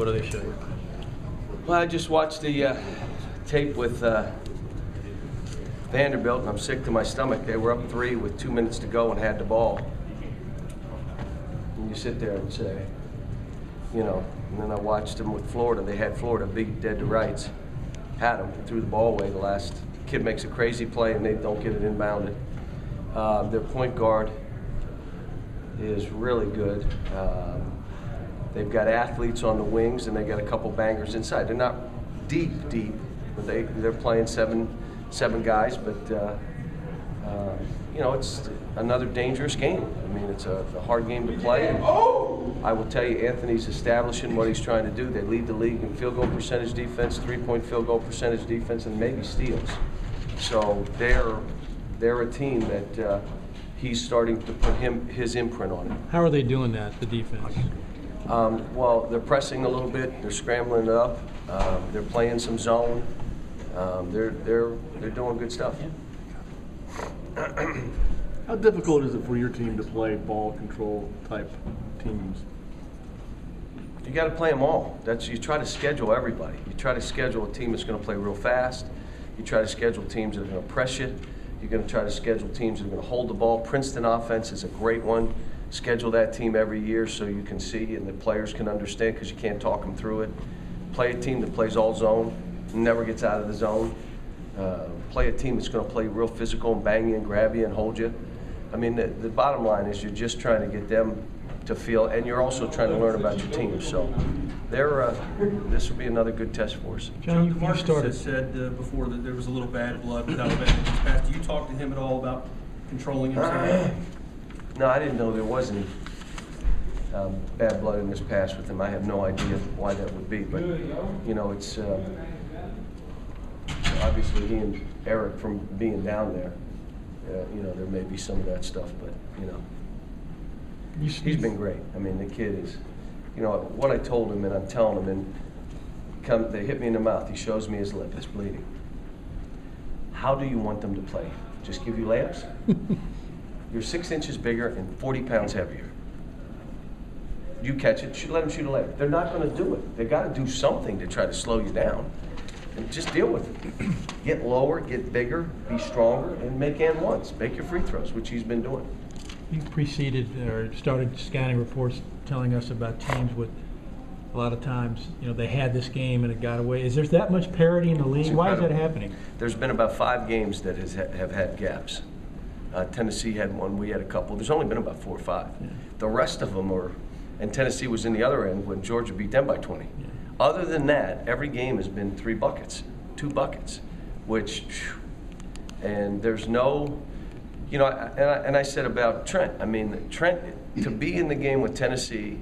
What do they show you? Well, I just watched the tape with Vanderbilt, and I'm sick to my stomach. They were up 3 with 2 minutes to go and had the ball. And you sit there and say, you know, and then I watched them with Florida. They had Florida beat dead to rights. Had them, threw the ball away. The last kid makes a crazy play and they don't get it inbounded. Their point guard is really good. They've got athletes on the wings and they got a couple bangers inside. They're not deep, but they're playing seven guys. But you know, it's another dangerous game. I mean, it's a hard game to play. And I will tell you, Anthony's establishing what he's trying to do. They lead the league in field goal percentage defense, 3-point field goal percentage defense, and maybe steals. So they're a team that he's starting to put his imprint on it. How are they doing that, the defense? Well, they're pressing a little bit. They're scrambling it up. They're playing some zone. They're doing good stuff. How difficult is it for your team to play ball control type teams? You got to play them all. You try to schedule everybody. You try to schedule a team that's going to play real fast. You try to schedule teams that are going to press you. You're going to try to schedule teams that are going to hold the ball. Princeton offense is a great one. Schedule that team every year so you can see and the players can understand, because you can't talk them through it. Play a team that plays all zone, never gets out of the zone. Play a team that's going to play real physical and bang you and grab you and hold you. I mean, the bottom line is you're just trying to get them to feel, and you're also trying to learn about your team. So this will be another good test for us. John, you started. Has said before that there was a little bad blood with Alabama in his past. Do you talk to him at all about controlling himself? No, I didn't know there was any bad blood in this past with him. I have no idea why that would be, but you know, it's obviously he and Eric, from being down there, you know, there may be some of that stuff, but you know, he's been great. I mean, the kid is, you know, what I told him, and I'm telling him, and they hit me in the mouth. He shows me his lip; it's bleeding. How do you want them to play? Just give you layups? You're 6 inches bigger and 40 pounds heavier. You catch it, let them shoot a layup. They're not going to do it. They got to do something to try to slow you down, and just deal with it. Get lower, get bigger, be stronger, and make and ones. Make your free throws, which he's been doing. You preceded or started scanning reports telling us about teams with a lot of times, you know, they had this game and it got away. Is there that much parity in the league? Why is that happening? There's been about 5 games that have had gaps. Tennessee had one, we had a couple. There's only been about 4 or 5. Yeah. The rest of them are, and Tennessee was in the other end when Georgia beat them by 20. Yeah. Other than that, every game has been 3 buckets, 2 buckets, which, and there's no, you know, and I said about Trent, I mean, Trent, to be in the game with Tennessee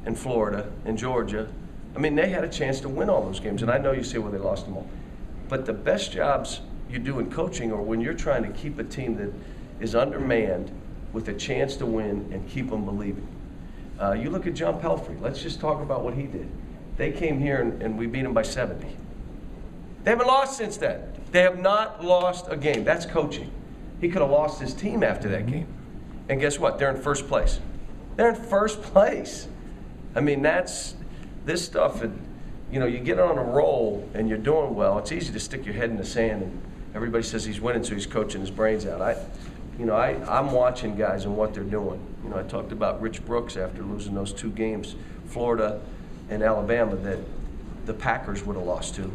and Florida and Georgia, I mean, they had a chance to win all those games, and I know you say, well, they lost them all. But the best jobs you do in coaching are when you're trying to keep a team that is undermanned with a chance to win and keep them believing. You look at John Calipari. Let's just talk about what he did. They came here and we beat them by 70. They haven't lost since then. They have not lost a game. That's coaching. He could have lost his team after that game. And guess what? They're in first place. They're in first place. I mean, that's this stuff. You know, you get on a roll and you're doing well. It's easy to stick your head in the sand and everybody says he's winning, so he's coaching his brains out. I'm watching guys and what they're doing. You know, I talked about Rich Brooks after losing those 2 games, Florida and Alabama, that the Packers would have lost to,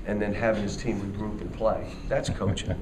and then having his team regroup and play. That's coaching.